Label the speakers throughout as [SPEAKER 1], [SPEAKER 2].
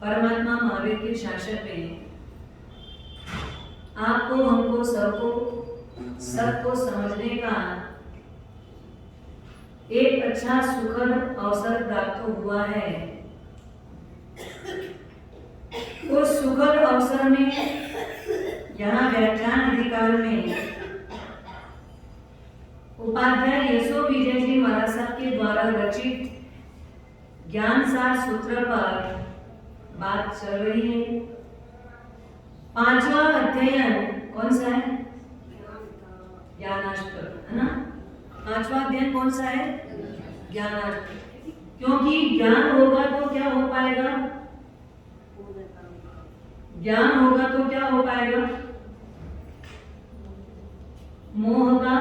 [SPEAKER 1] परमात्मा महावीर के शासन में आपको हमको सबको समझने का एक अच्छा सुखद अवसर प्राप्त हुआ है। उस सुखद अवसर में यहाँ व्याख्यान अधिकार में उपाध्याय यशो विजय जी महाराज साहब के द्वारा रचित ज्ञान सार सूत्र पर बात चल रही है। पांचवा अध्ययन कौन सा है? ज्ञानाष्टक, है ना? पांचवा अध्ययन कौन सा है? ज्ञानाष्टक। क्योंकि ज्ञान होगा तो क्या हो पाएगा? ज्ञान होगा तो क्या हो पाएगा? मोह का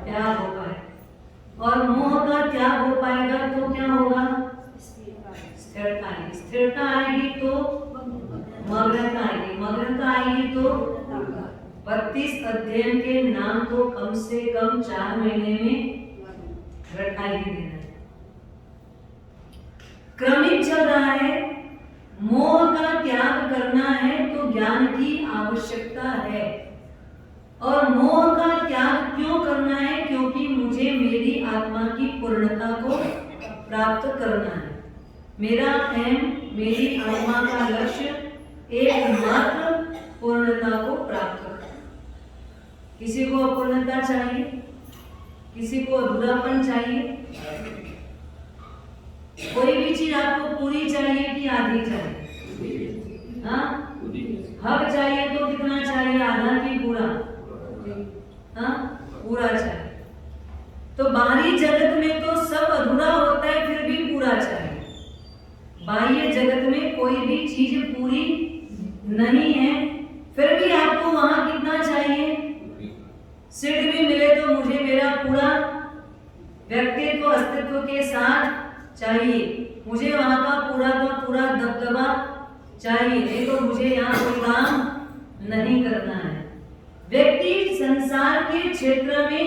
[SPEAKER 1] त्याग हो पाएगा, और मोह का त्याग हो पाएगा तो क्या होगा? स्थिरता आएगी। स्थिरता आएगी तो मग्नता आएगी। मग्नता आएगी तो 32 अध्ययन के नाम तो कम से कम 4 महीने में रटा ही देना है। क्रमिक चल रहा है। मोह का त्याग करना है तो ज्ञान की आवश्यकता है। और मोह का त्याग क्यों करना है? क्योंकि मुझे मेरी आत्मा की पूर्णता को प्राप्त करना है। मेरा एम, मेरी आत्मा का लक्ष्य एकमात्र पूर्णता को प्राप्त करना। किसी को अपूर्णता चाहिए, किसी को अधूरापन चाहिए। कोई भी चीज आपको पूरी चाहिए कि आधी चाहिए? हाँ, हक चाहिए तो कितना चाहिए? आधा की पूरा? हाँ, पूरा चाहिए। तो बाहरी जगत में तो सब अधूरा होता है, फिर भी पूरा चाहिए। बाह्य जगत में कोई भी चीज पूरी नहीं है, फिर भी आपको वहां कितना चाहिए? सिद्ध भी मिले तो मुझे मेरा पूरा व्यक्तित्व अस्तित्व के साथ चाहिए। मुझे वहां का पूरा दबदबा चाहिए, नहीं तो मुझे यहाँ कोई काम नहीं करना है। व्यक्ति संसार के क्षेत्र में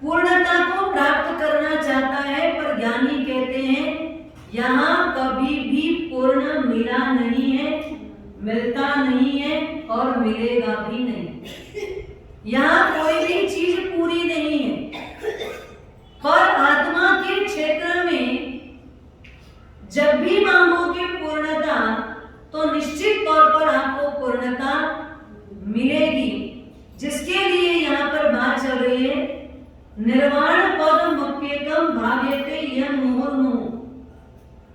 [SPEAKER 1] पूर्णता को प्राप्त करना चाहता है, पर ज्ञानी कहते हैं यहाँ कभी भी पूर्ण मिला नहीं है, मिलता नहीं है और मिलेगा भी नहीं। यहाँ कोई भी चीज पूरी नहीं है। पर आत्मा के क्षेत्र में जब भी मांगोगे पूर्णता, तो निश्चित तौर पर आपको पूर्णता मिलेगी। जिसके लिए यहाँ पर बात चल रही है, निर्वाण पदमप्येकम भाव्यते यं मुहुर्मुहुः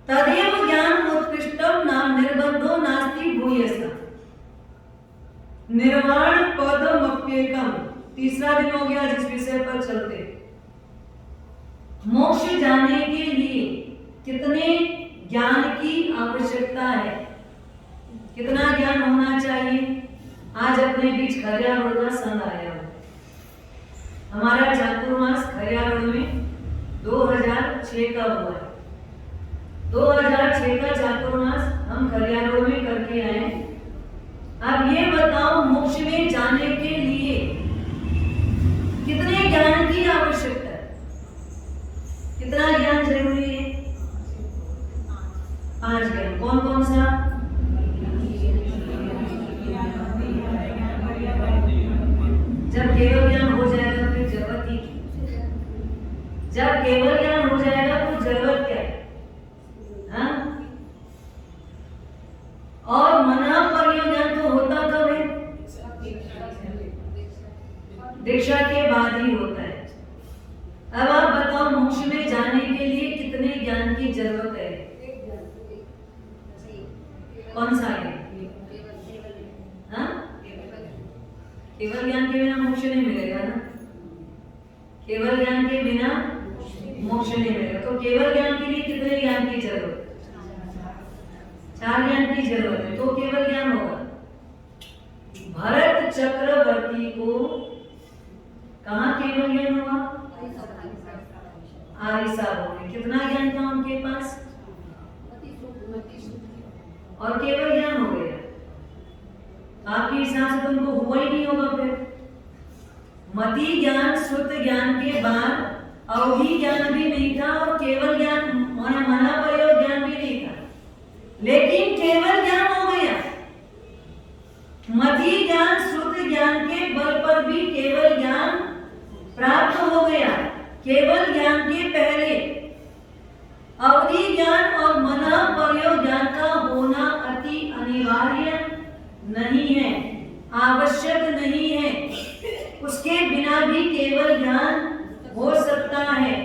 [SPEAKER 1] तदेव ज्ञानम् उत्कृष्टं नाम निर्बंधो नास्ति भूयसा। निर्वाण पदमप्येकम, तीसरा दिन हो गया जिस विषय पर चलते। मोक्ष जाने के लिए कितने ज्ञान की आवश्यकता है? कितना ज्ञान होना चाहिए? आज अपने बीच खरिया रोड का संघ आया है। हमारा चातुर्मास खरिया रोड में 2006 का हुआ है। 2006 का चातुर्मास हम खरिया रोड में करके आए। अब ये बताओ, मोक्ष में जाने के लिए कितने ज्ञान की आवश्यकता है? कितना ज्ञान जरूरी है? 5 ज्ञान। कौन कौन सा? जब केवल ज्ञान हो जाएगा फिर जरूरत ही क्या? जब केवल ज्ञान हो जाएगा तो जरूरत क्या है? हाँ? और मना परिज्ञान तो होता कब है? दीक्षा के बाद ही होता है। अब आप बताओ, मोक्ष में जाने के लिए कितने ज्ञान की जरूरत है? कौन सा है? हाँ? केवल ज्ञान के बिना मोक्ष नहीं मिलेगा ना। केवल ज्ञान के बिना मोक्ष नहीं मिलेगा। तो केवल ज्ञान के लिए कितने ज्ञान की जरूरत है? 4 ज्ञान की जरूरत है, तो केवल ज्ञान होगा। भरत चक्रवर्ती को कहाँ केवल ज्ञान हुआ? आरिसा हो। कितना ज्ञान था उनके पास? और केवल ज्ञान हो गया। आपके हिसाब से तो उनको हुआ ही नहीं होगा। फिर मति ज्ञान, श्रुत ज्ञान के बाद अवधि ज्ञान भी नहीं था और केवल ज्ञान, मना प्रयोग ज्ञान भी नहीं था। लेकिन अनिवार्य नहीं है, आवश्यक नहीं है, उसके बिना भी केवल ज्ञान हो सकता है।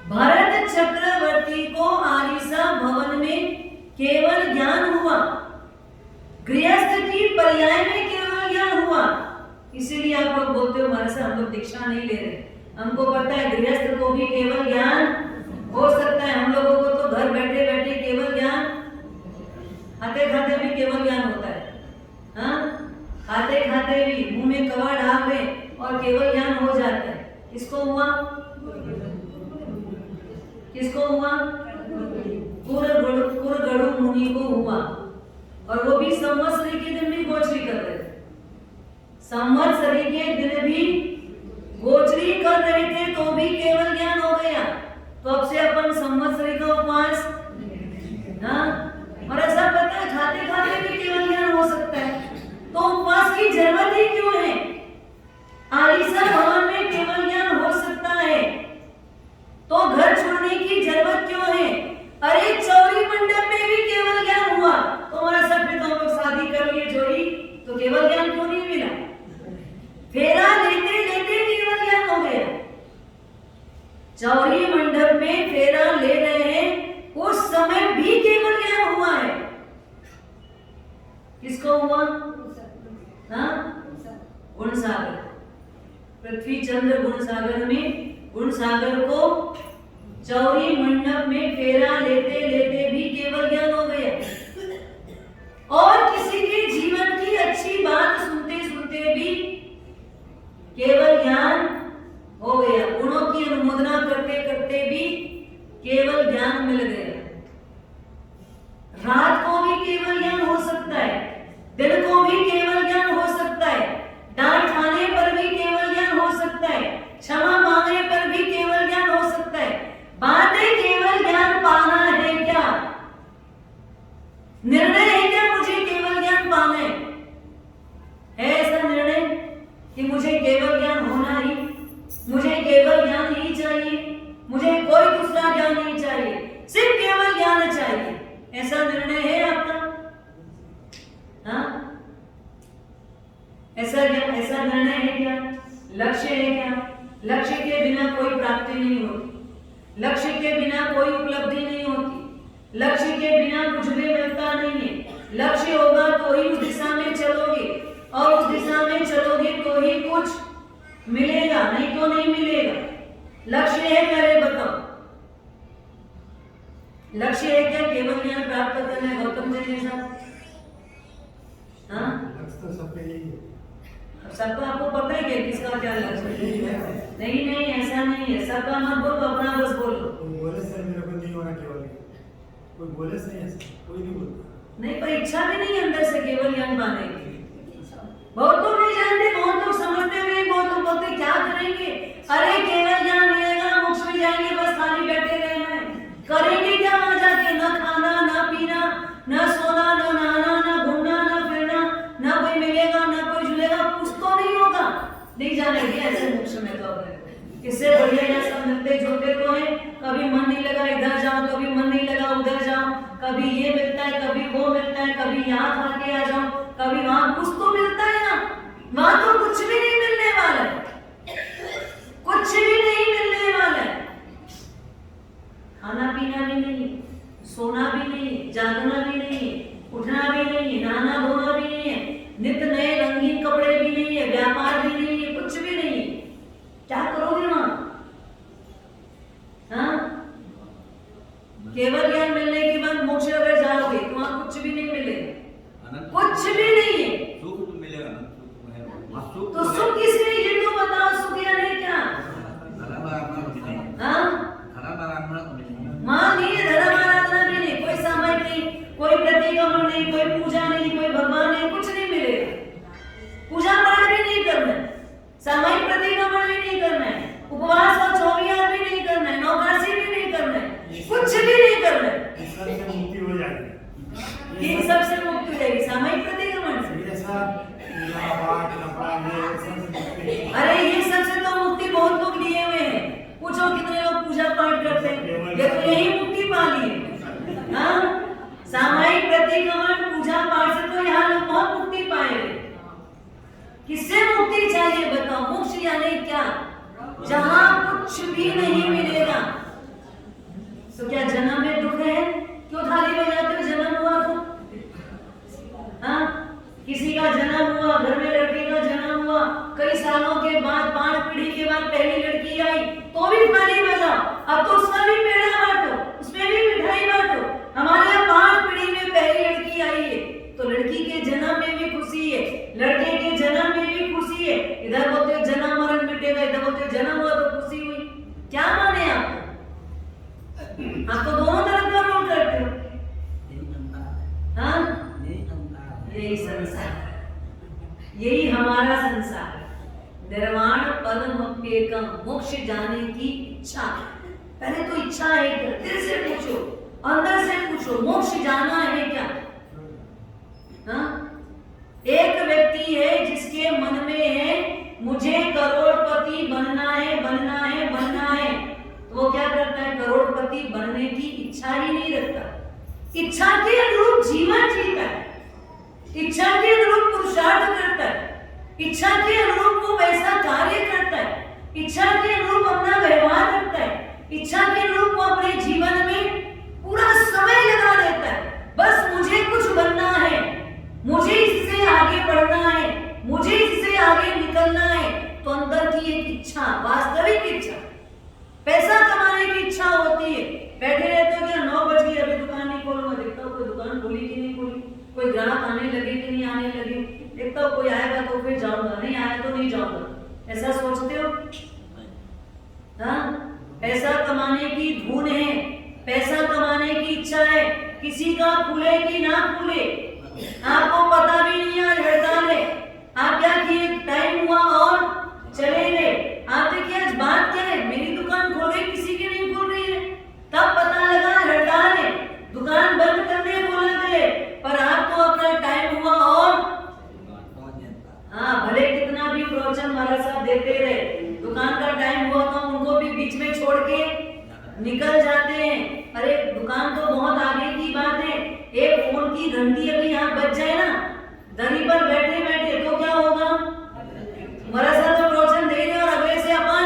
[SPEAKER 1] भरत चक्रवर्ती को आरिसा भवन में केवल ज्ञान हुआ, गृहस्थ की पर्याय में केवल ज्ञान हुआ। इसीलिए आप लोग बोलते हो हमारे से हम लोग दीक्षा नहीं ले रहे, हमको पता है गृहस्थ को भी केवल ज्ञान हो सकता है। हम लोगों को तो घर बैठे बैठे केवल ज्ञान, खाते खाते भी केवल ज्ञान होता है। हाँ, खाते खाते भी मुंह में कवा डाल दे और केवल ज्ञान हो जाता है। किसको हुआ? किसको हुआ? कुरगड़ु मुनि को हुआ, और वो भी संवत्सरी के दिन भी गोचरी कर रहे थे। संवत्सरी के दिन भी गोचरी कर रहे थे तो भी केवल ज्ञान हो गया। तो अब से अपन संवत्सरी का उपवास, हाँ, और ऐसा पता है खाते खाते भी केवल ज्ञान हो सकता है, तो उपवास की जरूरत ही क्यों है? आरिसा भवन में केवल ज्ञान हो सकता है तो घर छोड़ने की जरूरत क्यों है? अरे चौरी मंडप में भी केवल ज्ञान हुआ तो हमारा सब भी तो हम लोग शादी कर लिए जोड़ी, तो केवल ज्ञान क्यों नहीं मिला? फेरा लेते लेते केवल ज्ञान हो गया। चौरी मंडप में फेरा ले रहे हैं उस समय भी केवल ज्ञान हुआ है। किसको हुआ? हाँ, गुण सागर, पृथ्वी चंद्र गुण सागर में, गुण सागर को चौरी मंडप में फेरा लेते लेते भी केवल ज्ञान हो गया। और किसी के जीवन की अच्छी बात सुनते सुनते भी केवल ज्ञान हो गया। गुणों की अनुमोदना करते करते भी केवल ज्ञान मिल गया। रात को भी केवल ज्ञान हो सकता है, दिन को भी केवल ज्ञान हो सकता है, डांट खाने पर भी केवल ज्ञान हो सकता है, क्षमा मांगने पर भी केवल ज्ञान हो सकता है। बात है केवल ज्ञान पाना है क्या? निर्णय है क्या मुझे केवल ज्ञान पाना है? ऐसा निर्णय कि मुझे केवल ज्ञान होना ही, मुझे केवल ज्ञान ही चाहिए, मुझे कोई दूसरा ज्ञान नहीं चाहिए, सिर्फ केवल ज्ञान चाहिए, ऐसा निर्णय है आपका? हाँ, ऐसा निर्णय है क्या? लक्ष्य है क्या? लक्ष्य के बिना कोई प्राप्ति नहीं होती, लक्ष्य के बिना कोई उपलब्धि नहीं होती, लक्ष्य के बिना कुछ भी मिलता नहीं है। लक्ष्य होगा तो ही उस दिशा में चलोगे, और उस दिशा में चलोगे तो ही कुछ मिलेगा, नहीं तो नहीं मिलेगा। लक्ष्य है क्या? बताओ, लक्ष्य है क्या? केवल ज्ञान प्राप्त करना है गौतम जी जैसा? हाँ, सबका आपको पता है कि किसका क्या लक्ष्य है? नहीं नहीं, ऐसा नहीं है, सबका मत बोलो, अपना बस बोलो।
[SPEAKER 2] कोई बोले सर मेरे को नहीं होना केवल, कोई बोले सही है, कोई नहीं बोलता।
[SPEAKER 1] नहीं, पर इच्छा भी नहीं अंदर से केवल ज्ञान पाने की। बहुत लोग नहीं जानते, बहुत लोग समझते हुए, बहुत लोग बोलते क्या करेंगे, अरे केवल ज्ञान मिलेगा, मोक्ष में जाएंगे, बस खाली बैठे रहना है। करेंगे क्या वहां जाके? ना खाना, ना पीना, ना सोना, ना नहाना, ना घूमना, ना फिरना, ना कोई मिलेगा, ना कोई जुड़ेगा, कुछ तो नहीं होगा। नहीं जानेंगे ऐसे मोक्ष में तो। इससे बढ़िया यहाँ सब मिलते जुलते तो है, कभी मन नहीं लगा इधर जाओ, कभी मन नहीं लगा उधर जाओ, कभी ये मिलता है, कभी वो मिलता है, कभी यहाँ खा के आ जाओ, कभी वहां, कुछ तो मिलता है ना। वहां तो कुछ भी नहीं मिलने वाला है, कुछ भी नहीं मिलने वाला है। खाना पीना भी नहीं, सोना भी नहीं, जागना भी नहीं, उठना भी नहीं, नहाना धोना भी नहीं है, नित्य नए रंगीन कपड़े भी नहीं है, व्यापार भी नहीं है, कुछ भी नहीं है। क्या करोगे वहां? हाँ, केवल ज्ञान मिलने के बाद मोक्ष अगर जाओगे तो वहां कुछ भी नहीं मिलेगा, कुछ भी नहीं है।
[SPEAKER 3] सुख तो मिलेगा ना,
[SPEAKER 1] तो सुख किसने? ये तो बताओ, सुख या नहीं क्या? हाँ, मां नहीं, धर्म आराधना भी नहीं, कोई सामायिक नहीं, कोई प्रतिक्रमण नहीं, कोई पूजा नहीं, कोई भगवान नहीं, कुछ नहीं मिलेगा। पूजा पाठ भी नहीं करना है, सामायिक प्रतिक्रमण भी नहीं करना है, उपवास और 24 भी नहीं करना है, नौकासी भी नहीं करना है, कुछ भी नहीं करना है।
[SPEAKER 2] सबसे मुक्ति हो जाएगी।
[SPEAKER 1] ये सबसे मुक्ति हो जाएगी सामायिक प्रतिक्रमण से। अरे ये सबसे तो मुक्ति बहुत लोग लिए हुए हैं, पूछो कितने लोग पूजा पाठ करते हैं, ये तो यही मुक्ति पा ली है। हाँ, सामायिक प्रतिक्रमण आप तो दोनों तरफ का रोल करते हो। हाँ, यही संसार, यही हमारा संसार। निर्वाण पदमप्येकम, मोक्ष जाने की इच्छा। पहले तो इच्छा है क्या? दिल से पूछो, अंदर से पूछो, मोक्ष जाना है क्या? हाँ? एक व्यक्ति है जिसके मन में है मुझे करोड़पति बनना है, बनना है, बनना है, तो वो क्या करता है? करोड़पति बनने की इच्छा ही नहीं रखता। इच्छा के अनुरूप जीवन जीता है, इच्छा के अनुरूप पुरुषार्थ करता है, इच्छा के अनुरूप वो वैसा कार्य करता है, इच्छा के अनुरूप अपना व्यवहार रखता है, इच्छा के अनुरूप वो अपने जीवन में पूरा समय लगा देता है। बस मुझे कुछ बनना है, मुझे इससे आगे बढ़ना है, मुझे इससे आगे निकलना है। तो अंदर की एक इच्छा, वास्तविक इच्छा, पैसा कमाने की इच्छा होती है। बैठे रहते हो क्या? 9 बज गए, अभी दुकान नहीं खोलूंगा, देखता हूँ कोई दुकान खोली कि नहीं खोली, कोई ग्राहक आने लगे कि नहीं आने लगे, देखता हूँ कोई आएगा तो फिर जाऊंगा, नहीं आया तो नहीं जाऊंगा। ऐसा सोचते हो? हाँ? पैसा कमाने की धुन है, पैसा कमाने की इच्छा है, किसी का खुले कि ना खुले आपको पता भी नहीं। आज हड़ताल है, आप क्या किए? टाइम हुआ और चले गए। आप देखिए आज बात क्या है? मेरी दुकान खोल रही, किसी की नहीं खोल रही है। तब पता लगा हड़ताल है, दुकान बंद करने बोला गए, पर आपको अपना टाइम हुआ और हाँ, भले कितना भी प्रवचन महाराज साहब देते रहे, दुकान का टाइम हुआ तो उनको भी बीच में छोड़ के निकल जाते हैं। अरे दुकान तो बहुत आगे की बात है, एक फोन की घंटी अभी यहाँ बज जाए ना, दरी पर बैठे बैठे, तो क्या होगा? महाराज साहब तो प्रवचन दे रहे और अगले से अपन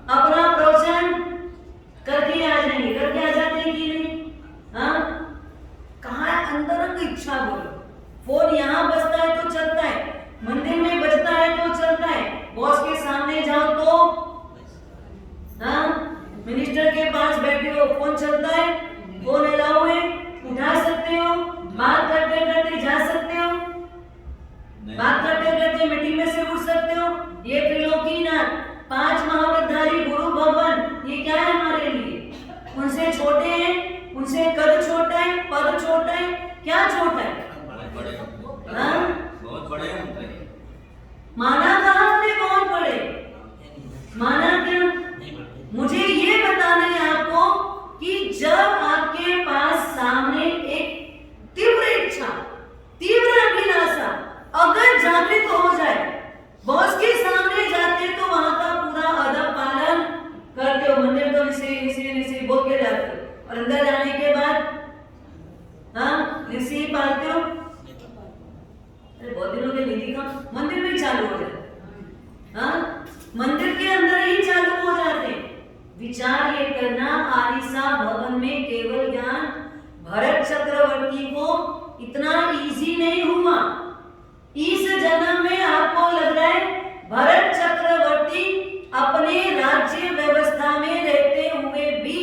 [SPEAKER 1] अपना प्रवचन करके आ जाएंगे, करके आ जाते हैं कि नहीं? हाँ, कहाँ है अंतरंग इच्छा? बोलो। फोन यहाँ बजता है तो चलता है, मंदिर में बजता है तो चलता है, बॉस के सामने जाओ तो, हाँ, मिनिस्टर के पास बैठे हो फोन चलता है, फोन अलाउ है, उठा सकते हो, बात करते करते जा सकते हो, बात करते करते मीटिंग में से उठ सकते हो। ये त्रिलोकीनाथ 5 महावतधारी गुरु भगवान, ये क्या है हमारे लिए? उनसे छोटे हैं, उनसे कद छोटा है, पद छोटा है, क्या छोटा है?
[SPEAKER 3] बहुत बड़े हैं।
[SPEAKER 1] माना कहा हमने बहुत बड़े? माना क्या? मुझे ये बताना है आपको कि जब आपके पास सामने एक तीव्र इच्छा, तीव्र अभिलाषा अगर जागृत हो जाए, बॉस के सामने जाते तो वहां का पूरा अदब पालन करते हो, मंदिर तो इसे बोल के जाते हो, और अंदर जाने के बाद हाँ इसी पालते हो। बहुत दिनों के निधि का मंदिर में चालू हो जाए, हाँ, मंदिर के अंदर ही चालू हो जाते हैं। विचार ये करना, आरिसा भवन में केवल ज्ञान भरत चक्रवर्ती को इतना इजी नहीं हुआ। इस जन्म में आपको लग रहा है भरत चक्रवर्ती अपने राज्य व्यवस्था में रहते हुए भी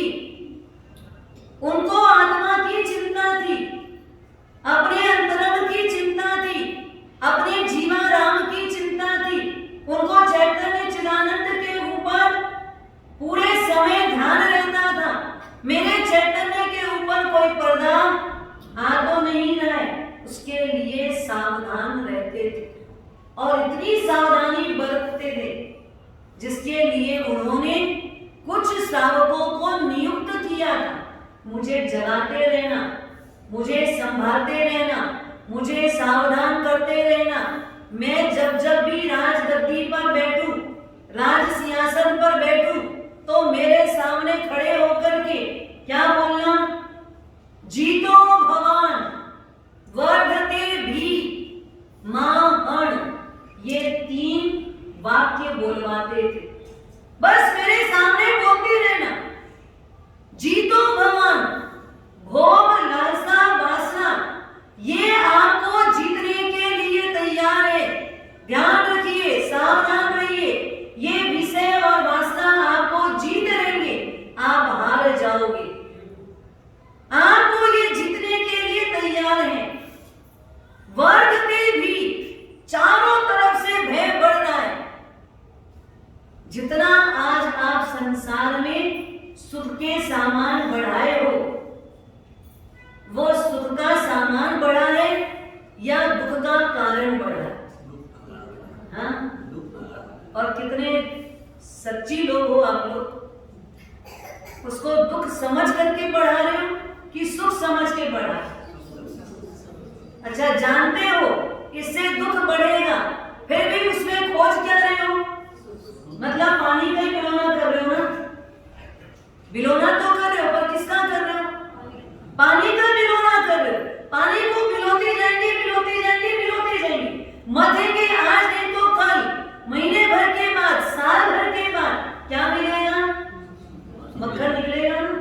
[SPEAKER 1] उनको आत्मा की चिंता थी, अपने अंतरंग की चिंता थी, अपने जीवाराम की चिंता थी। उनको चैतन्य चिदानंद के ऊपर पूरे समय ध्यान रहता था। मेरे चैतन्य के ऊपर कोई पर्दा आ तो नहीं रहा है, उसके लिए सावधान रहते थे और इतनी सावधानी बरतते थे जिसके लिए उन्होंने कुछ श्रावकों को नियुक्त किया था। मुझे जगाते रहना, मुझे संभालते रहना, मुझे सावधान करते रहना। मैं जब जब भी राजगद्दी पर बैठूं, राज सिंहासन पर बैठूं, तो मेरे सामने खड़े होकर के क्या बोलना? जीतो भगवान वर्धते भी माहण, ये 3 वाक्य बोलवाते थे। बस मेरे सामने बोलते रहना, जीतो भगवान, भोग लालसा वासना ये आपको जीतने के लिए तैयार है। ध्यान रखिए, सावधान रहिए, ये विषय और वासना आपको जीत लेंगे, आप हार जाओगे। सच्ची लोग हो आप लोग? उसको दुख समझ करके बढ़ा रहे हो कि सुख समझ के बढ़ा रहे हो? अच्छा, जानते हो इससे दुख बढ़ेगा, फिर भी उसमें खोज क्या रहे हो? मतलब पानी का ही बिलोना कर रहे हो ना? बिलोना तो कर रहे हो, पर किसका कर रहे हो? पानी का बिलोना कर रहे हो। पानी को बिलोते जाएंगे, बिलोते जाएंगे, बिलोते जाएंगे, मथेंगे आज नहीं तो कल, महीने भर के बाद, साल भर के बाद क्या मिलेगा? मक्खन निकलेगा ना?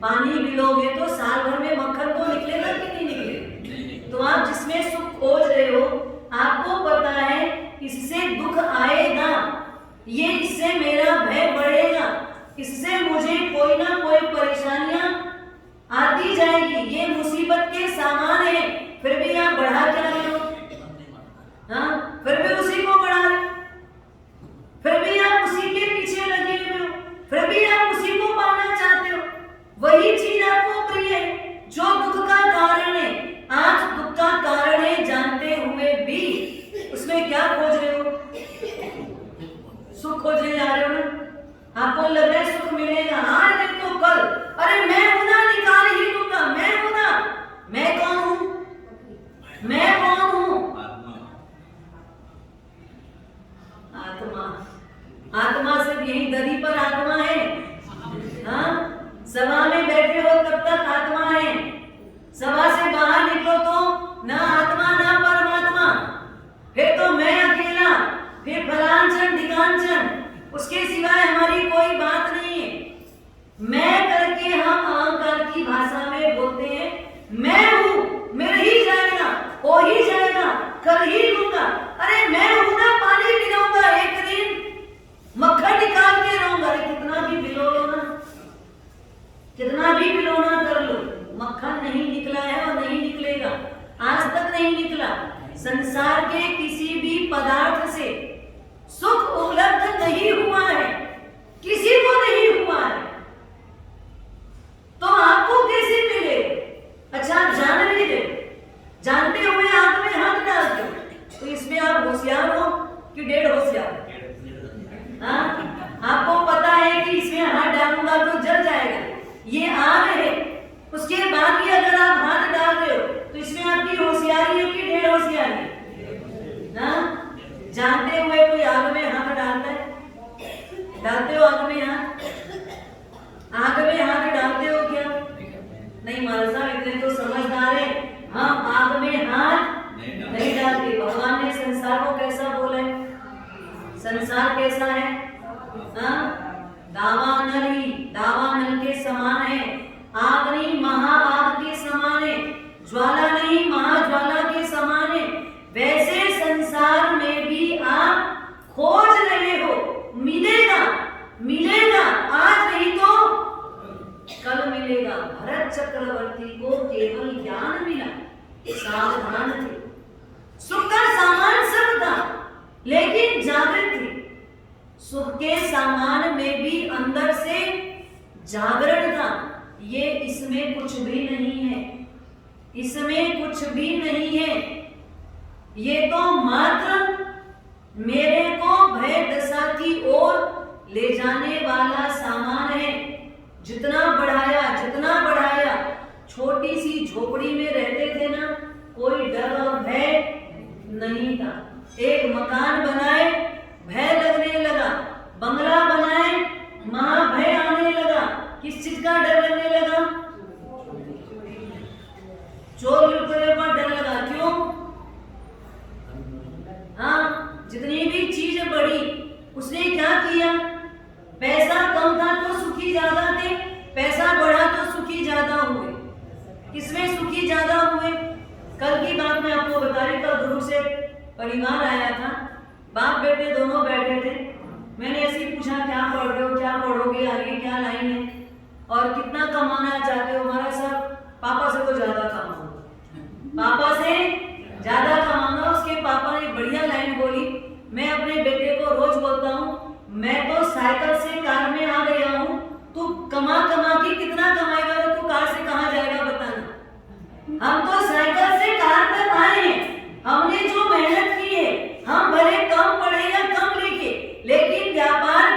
[SPEAKER 1] पानी बिलोगे तो साल भर में मक्खन तो निकलेगा कि नहीं निकलेगा? तो आप जिसमें सुख खोज रहे हो, आपको पता है इससे दुख आएगा, ये इससे मेरा भय बढ़ेगा, इससे मुझे कोई ना कोई परेशानियां आती जाएगी, ये मुसीबत के सामान है, फिर भी आप बढ़ा क्या रहे हो? हाँ, फिर भी उसी को बढ़ा रहे हो, फिर भी आप उसी के पीछे लगे हुए हो, फिर भी आप उसी को पाना चाहते हो। वही चीज आपको प्रिय है जो दुख का कारण है। आज दुख का कारण है जानते हुए भी उसमें क्या खोज रहे हो? सुख खोजने जा रहे हो ना? आपको लग रहा है सुख मिलेगा आज नहीं तो कल, अरे मैं हूं ना, निकाल ही दूंगा, मैं हूं ना। मैं कौन हूं? मैं कौन हूं? आत्मा। आत्मा सिर्फ यही दरी पर आत्मा है। हाँ, सभा में बैठे हो तब तक आत्मा है, सभा से बाहर निकलो तो ना आत्मा ना परमात्मा, फिर तो मैं अकेला, फिर फलांचन ढिकांचन, उसके सिवाय हमारी कोई बात नहीं है। मैं करके हम अहंकार की भाषा में बोलते हैं, मैं हूं, मिल ही जाएगा, हो ही जाएगा, कर ही लूंगा। अरे मैं हूं ना, पानी पिलाऊंगा, एक दिन मक्खन निकाल के रहूंगा। कितना भी पिलो लो ना, कितना भी पिलोना कर लो, मक्खन नहीं निकला है और नहीं निकलेगा, आज तक नहीं निकला। संसार के किसी भी पदार्थ से सुख उपलब्ध नहीं हुआ है, किसी को नहीं हुआ है, तो आपको कैसे मिले? अच्छा, जान भी दे, जानते हुए आंख में हाथ डालते हो, तो इसमें आप होशियार हो कि डेढ़ होशियार? हाँ, आपको पता है कि इसमें हाथ डालूंगा तो जल जाएगा, ये आग है, उसके बाद भी अगर आप हाथ डाल रहे हो तो इसमें आपकी होशियारी है कि डेढ़ होशियारी? हाँ, जानते हुए कोई आग में हाथ डालता है? डालते हो आग में हाथ? आग में हाथ डालते हो क्या? नहीं महाराज साहब, इतने तो समझदार है, हम आग में हाथ नहीं डालते। भगवान ने संसार को कैसा बोला है? संसार कैसा है? हाँ, दावानल के समान है, आग नहीं महाआग के समान है, ज्वाला नहीं महाज्वाला के समान है। वैसे संसार में भी आप खोज रहे हो, मिलेगा, मिलेगा, आज नहीं तो कल मिलेगा। भरत चक्रवर्ती को केवल ज्ञान मिला, सावधान थे, सुख का सामान सब था, लेकिन जागृत थे। सुख के सामान में भी अंदर से जागरण था। ये इसमें कुछ भी नहीं है, इसमें कुछ भी नहीं है, ये तो मात्र मेरे को भय दशा की ओर ले जाने वाला सामान है। जितना बढ़ाया, छोटी सी झोपड़ी में रहते थे ना, कोई डर और भय नहीं था। एक मकान बनाए, भय लगने लगा, बंगला बनाए, महाभय आने लगा। किस चीज का डर लगने लगा? चोर लुटेरे पर डर लगा। क्यों? हाँ, जितनी भी चीज बढ़ी, उसने क्या किया? पैसा कम था तो सुखी ज्यादा थे, पैसा बढ़ा तो सुखी ज्यादा हुए। किसमें सुखी ज्यादा हुए? कल की बात मैं आपको बता रही, कल गुरु से परिवार आया था, बाप बेटे दोनों बैठे थे। मैंने ऐसे ही पूछा, क्या पढ़ रहे हो, क्या पढ़ोगे, आगे क्या लाइन है और कितना कमाना चाहते हो? हमारा सब पापा से तो ज्यादा कमाऊंगा, पापा से ज्यादा कमाऊंगा। उसके पापा ने बढ़िया लाइन बोली, मैं अपने बेटे को रोज बोलता हूँ, मैं तो साइकिल से कार में आ गया हूँ, तू कमा के कितना कमाएगा तो तू कार से कहाँ जाएगा बताना। हम तो साइकिल से कार तक आए हैं, हमने जो मेहनत की है, हम भले कम पढ़े या कम लिखे, लेकिन व्यापार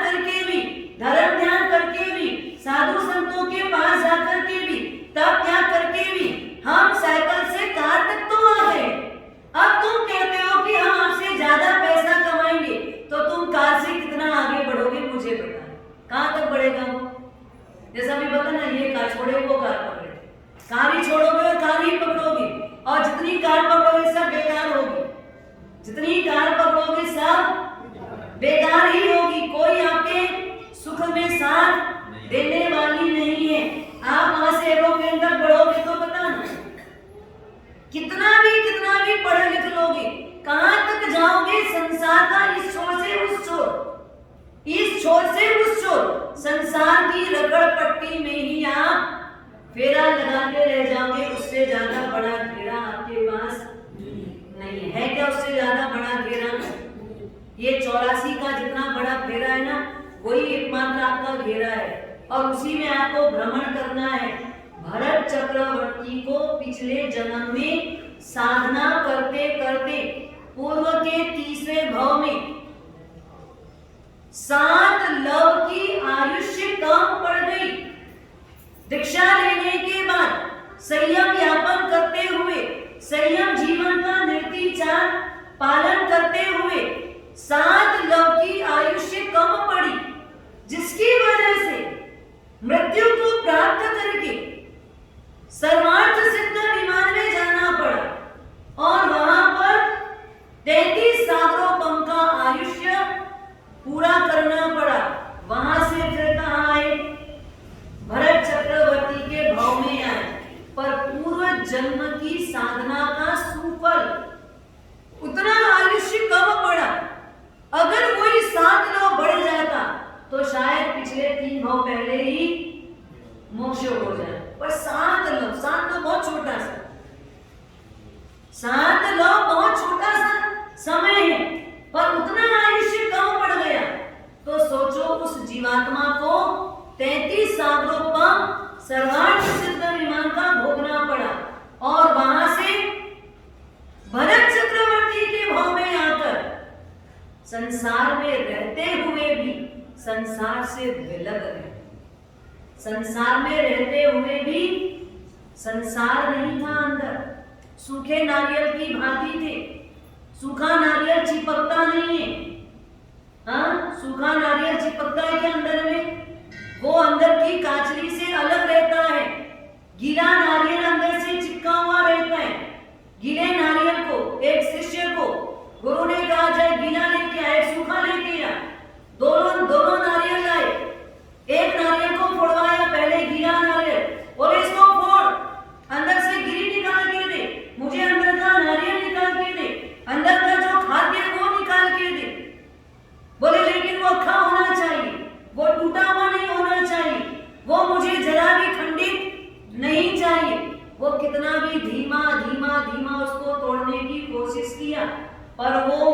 [SPEAKER 1] कार ही छोड़ोगे और कार ही पकड़ोगे, और जितनी कार पकड़ोगे सब बेकार होगी, जितनी कार पकड़ोगे सब बेकार ही होगी। कोई आपके सुख में साथ देने वाली नहीं है। आप वहां से एरोप्लेन तक बढ़ोगे तो बताना, कितना भी पढ़ लिख लोगे, कहां तक जाओगे? संसार का इस छोर से उस छोर, इस छोर से उस छोर, संसार की रगड़ पट्टी में ही आप फेरा लगाते रह जाओगे। उससे ज्यादा बड़ा घेरा आपके पास नहीं है। क्या उससे ज्यादा बड़ा घेरा? ये 84 का जितना बड़ा घेरा है ना, वही एकमात्र आपका घेरा है, और उसी में आपको भ्रमण करना है। भरत चक्रवर्ती को पिछले जन्म में साधना करते करते पूर्व के तीसरे भाव में 7 लव की आयुष्य कम पड़ गई। दीक्षा लेने के बाद संयम यापन करते हुए, संयम जीवन का निर्विचार पालन करते हुए 7 लव की आयुष्य कम पड़ी, जिसकी वजह से मृत्यु को प्राप्त करके सर्वार्थ सिद्ध विमान में जाना पड़ा, और वहां पर 33 सागरोपम का आयुष्य पूरा करना पड़ा। वहां से फिर कहां आए? भरत चक्रवर्ती के भाव में आए, पर पूर्व जन्म की साधना का सुफल उतना आयुष्य कम पड़ा। अगर कोई 7 लव बढ़ जाता तो शायद पिछले 3 भाव पहले ही मोक्ष हो जाए, पर 7 लव बहुत छोटा सा, 7 लव बहुत छोटा सा समय है, पर उतना आयुष्य कम पड़ गया। तो सोचो उस जीवात्मा को 33 सागरोपम सर्वार्थ सिद्ध विमान का भोगना पड़ा, और वहां से भरत चक्रवर्ती के भाव में आकर संसार में रहते हुए भी संसार से विलग रहे। संसार में रहते हुए भी संसार नहीं था अंदर, सूखे नारियल की भांति थे। सूखा नारियल चिपकता नहीं है, हाँ, सूखा नारियल चिपकता है क्या अंदर में? वो अंदर की काचली से अलग रहता है। गीला नारियल अंदर से चिपका हुआ रहता है। गीले नारियल को एक शिष्य को गुरु ने कहा जाए गीला लेके आए, सूखा लेके आ। दोनों नारियल लाए, एक नारियल को फोड़वाया, पहले गीला नारियल, बोले इसको फोड़, अंदर से गिरी निकाल के दे, मुझे अंदर का नारियल निकाल के दे, अंदर का जो खाद्य वो निकाल के दे। बोले लेकिन वो अक्खा होना चाहिए, वो टूटा हुआ नहीं होना चाहिए, वो मुझे जरा भी खंडित नहीं चाहिए। वो कितना भी धीमा धीमा धीमा उसको तोड़ने की कोशिश किया, पर वो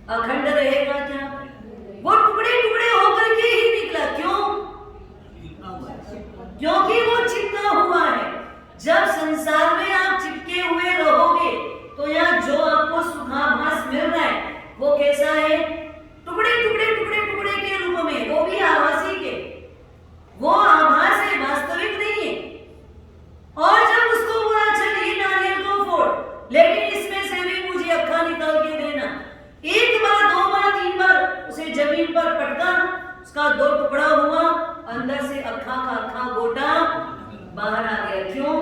[SPEAKER 1] अखंड रहेगा क्या? वो टुकड़े टुकड़े होकर के ही निकला। क्यों? क्योंकि वो चिपका हुआ है। जब संसार में आप चिपके हुए रहोगे तो यहाँ जो आपको सुखाभास मिल रहा है वो कैसा है? टुकड़े टुकड़े टुकड़े टुकड़े के रूप में, वो भी आभासी के, वो आभास है, वास्तविक नहीं है। और जब उसको बोला चल ये नारियल को फोड़, लेकिन इसमें से भी मुझे अक्खा निकाल के देना, एक बार 2 बार 3 बार उसे जमीन पर पटका, उसका 2 टुकड़ा हुआ, अंदर से अक्खा का अक्खा गोटा बाहर आ गया। क्यों?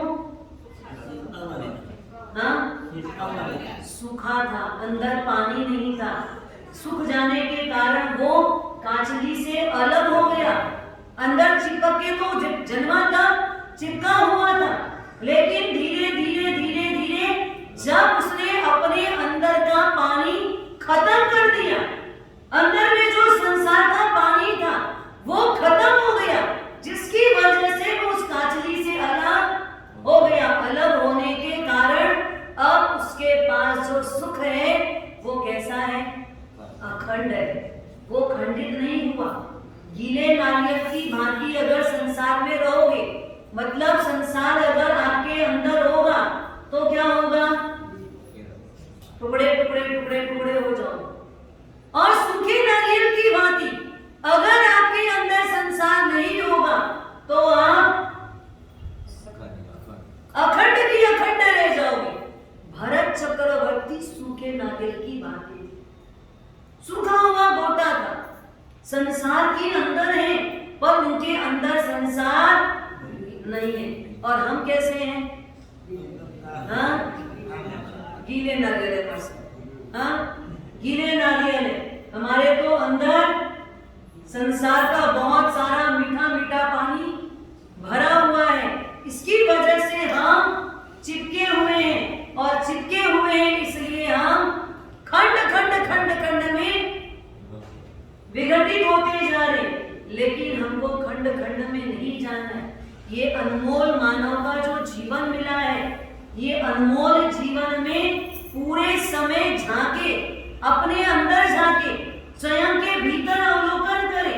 [SPEAKER 1] हाँ, सूखा था, अंदर पानी नहीं था। सूख जाने के कारण वो कांचली से अलग हो गया। अंदर चिपक के तो जन्मा था, चिपका हुआ था, लेकिन धीरे धीरे धीरे धीरे जब उसने अपने अंदर का पानी खत्म कर दिया, अंदर में जो संसार का पानी था वो खत्म हो गया, जिसकी वजह से वो उस कांचली से अलग हो गया। अलग होने के कारण अब उसके पास जो सुख है वो कैसा है? अखंड है, वो खंडित नहीं हुआ। गीले नारियल की भांति अगर संसार में रहोगे, मतलब संसार अगर आपके अंदर होगा तो क्या होगा? टुकड़े टुकड़े टुकड़े टुकड़े हो जाओ। और सूखे नारियल की भांति अगर आपके अंदर संसार नहीं होगा तो आप अखंड की अखंड रह जाओगे। भरत चक्रवर्ती सूखे नारियल की भांति सूखा हुआ गोटा था, संसार के अंदर है पर उनके अंदर संसार नहीं है। और हम कैसे हैं? हाँ, गीले नारियल पर से, हाँ, गीले नारियल है। हमारे तो अंदर संसार का बहुत सारा मीठा मीठा पानी भरा हुआ है। इसकी वजह से हम चिपके हुए हैं, और चिपके हुए हैं इसलिए हम खंड खंड खंड खंड में विघटित होते जा रहे हैं। लेकिन हमको खंड खंड में नहीं जाना है। ये अनमोल मानव का जो जीवन मिला है, ये अनमोल जीवन में पूरे समय झांके, अपने अंदर झांके, स्वयं के भीतर अवलोकन करे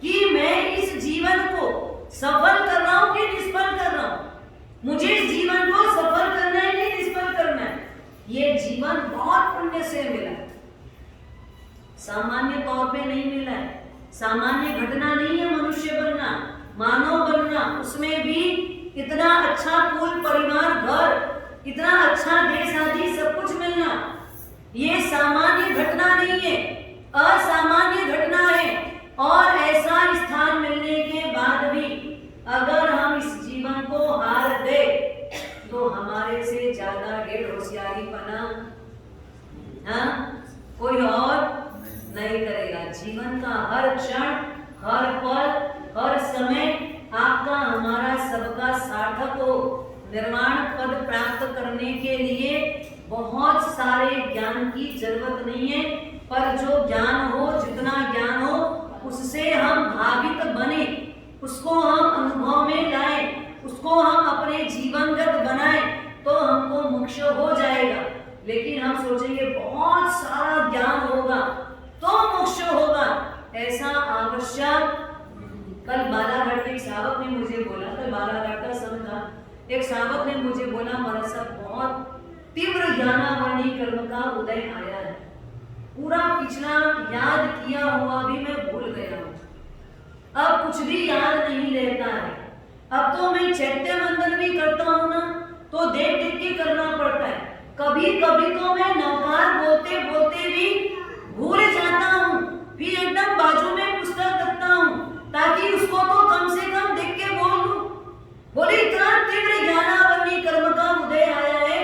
[SPEAKER 1] कि मैं इस जीवन को सफल कर रहा हूं कि निष्फल कर रहा हूं। मुझे इस जीवन को सफल करना है कि निष्फल करना है। ये जीवन बहुत पुण्य से मिला है, सामान्य तौर पे नहीं मिला है। सामान्य घटना नहीं है मनुष्य बनना, मानव बनना। उसमें भी इतना अच्छा कुल परिवार, घर, इतना अच्छा देश आदि सब कुछ मिलना, ये सामान्य घटना नहीं है, असामान्य घटना है। और ऐसा स्थान मिलने के बाद भी अगर हम इस जीवन को हार दे तो हमारे से ज्यादा ढेर होशियारीपना कोई और नहीं करेगा। जीवन का हर क्षण, हर पल, हर समय आपका, हमारा, सबका सार्थक हो। निर्वाण पद प्राप्त करने के लिए बहुत सारे ज्ञान की जरूरत नहीं है, पर जो ज्ञान हो, जितना ज्ञान हो, उससे हम भावित बने, उसको हम अनुभव में लाएं, उसको हम अपने जीवनगत बनाएं, तो हमको मोक्ष हो जाएगा। लेकिन हम सोचेंगे बहुत सारा ज्ञान होगा तो मोक्ष होगा, ऐसा आवश्यक। कल बालाघाट के एक सावक ने मुझे बोला, कल बालाघाट का समय था, एक सावक ने मुझे बोला, महाराज साहब बहुत तीव्र ज्ञानावरणी कर्म का उदय आया है, पूरा पिछला याद किया हुआ भी मैं भूल गया हूँ, अब कुछ भी याद नहीं रहता है। अब तो मैं चैत्य वंदन भी करता हूँ ना, तो देख देख के करना पड़ता है। कभी कभी तो मैं नौकार बोलते बोलते भी भूल जाता हूँ, फिर एकदम बाजू में पुस्तक रखता हूँ ताकि उसको तो कम से कम देख के बोल लूं। बोले इतना तीव्र ज्ञानावरणी कर्म का उदय आया है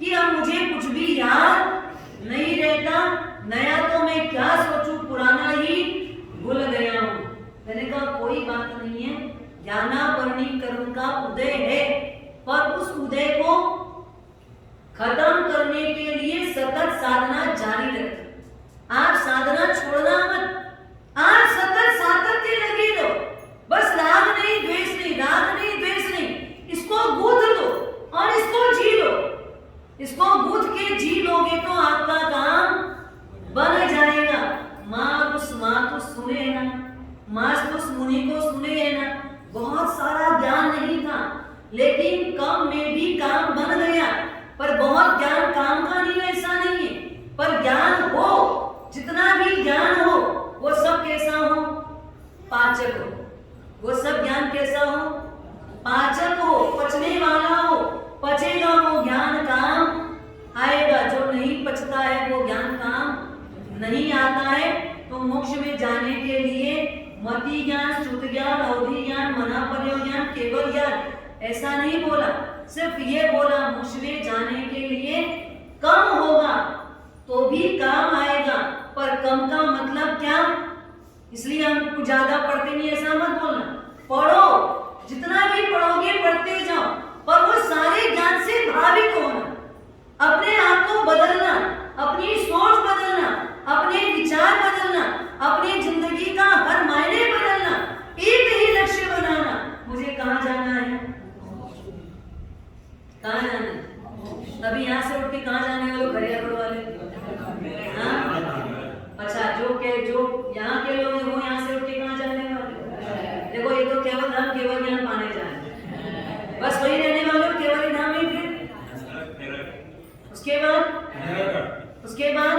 [SPEAKER 1] कि अब मुझे कुछ भी याद नहीं रहता। नया तो मैं क्या सोचूं, पुराना ही भूल गया हूँ। मैंने कहा कोई बात नहीं है, ज्ञानावरणी कर्म का उदय है, पर उस उदय को खत्म करने के लिए सतत साधना जारी रखें। आप साधना छोड़ना मत, आप सतत सातत्य लगे रहो। बस राग नहीं, द्वेष नहीं, राग नहीं, द्वेष नहीं, इसको गूंथ लो और इसको जी लो। इसको गूंथ के जी लोगे तो आपका काम बन जाएगा। मातुस सुने ना, मास्तुस मुनि को सुने ना। बहुत सारा ज्ञान नहीं था, लेकिन कम में भी काम बन गया। पर बहुत ज्ञान काम का नहीं, ऐसा नहीं है, पर ज्ञान हो, जितना भी ज्ञान हो वो सब कैसा हो, पाचक हो। वो सब ज्ञान कैसा हो, पाचक हो, पचने वाला हो। पचेगा वो ज्ञान काम आएगा, जो नहीं पचता है वो ज्ञान काम नहीं आता है। तो मोक्ष में जाने के लिए मति ज्ञान, श्रुत ज्ञान, अवधि ज्ञान, मनापर्य ज्ञान, केवल ज्ञान, ऐसा नहीं बोला। सिर्फ ये बोला मोक्ष में जाने के लिए कम होगा तो भी काम आएगा। पर कम का मतलब क्या, इसलिए हम कुछ ज्यादा पढ़ते नहीं, ऐसा मत बोलना। पढ़ो, जितना भी पढ़ोगे पढ़ते जाओ, पर वो सारे ज्ञान से भावित होना, अपने आप को बदलना, अपनी सोच बदलना, अपने विचार बदलना, अपनी जिंदगी का हर मायने बदलना, एक ही लक्ष्य बनाना। मुझे कहाँ जाना है, कहाँ जाना है? अभी यहाँ से उठ के कहाँ जाने वाले, घरियापुर वाले? हाँ? अच्छा, जो यहाँ के लोग हैं वो यहाँ से उठ के कहाँ जाने वाले? देखो, ये तो केवल धाम, केवल ज्ञान पाने जाए, बस वही रहने वाले हो, केवल धाम में। फिर उसके बाद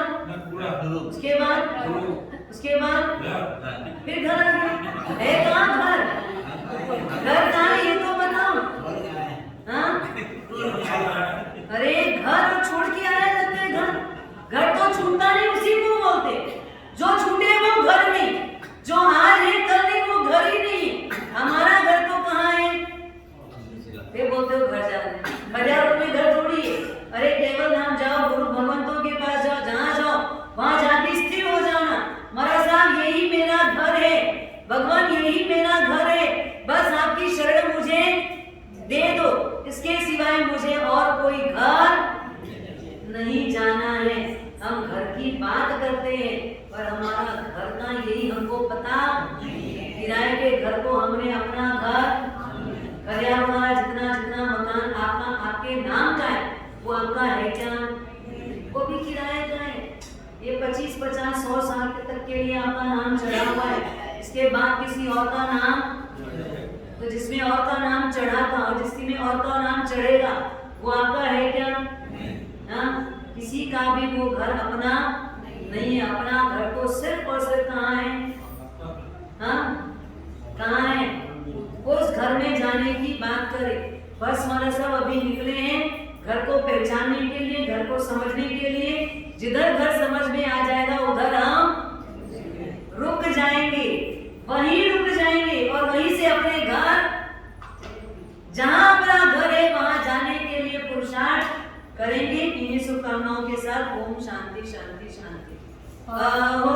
[SPEAKER 1] फिर घर है। कहाँ घर? घर कहाँ है ये तो बताओ। हाँ? अरे घर छोड़ के आया जाते हैं। घर तो छूटता नहीं, उसी को बोलते। जो छूटे वो घर में फिर बोलते हो घर जा रहे हैं। हजारों में घर थोड़ी है। अरे केवल नाम जाओ, गुरु भगवंतों के पास जाओ, जहाँ जाओ वहां जाके स्थिर हो जाना। महाराज साहब यही मेरा घर है, भगवान यही मेरा घर है, बस आपकी शरण मुझे दे दो, इसके सिवाय मुझे और कोई घर नहीं जाना है। हम घर की बात करते हैं पर हमारा घर का यही हमको पता, किराए के घर को हमने अपना घर खरियावाला जितना जितना मकान आपका आपके नाम का है वो आपका है क्या? वो भी किराए का है। ये 25, 50, 100 साल तक के लिए आपका नाम चढ़ा हुआ है, इसके बाद किसी और का नाम, तो जिसमें और का नाम चढ़ा था और जिसमें और का नाम चढ़ेगा वो आपका है क्या? हाँ, किसी का भी वो घर अपना नहीं है। अपना घर तो सिर्फ और सिर्फ कहाँ है? हाँ, कहाँ है? उस घर में जाने की बात करें। बस महाराज साहब अभी निकले हैं घर को पहचानने के लिए, घर को समझने के लिए। जिधर घर समझ में आ जाएगा उधर हम रुक जाएंगे, वहीं रुक जाएंगे और वहीं से अपने घर, जहां अपना घर है वहां जाने के लिए पुरुषार्थ करेंगे। इन्हीं शुभकामनाओं के साथ ओम शांति शांति शांति। अहो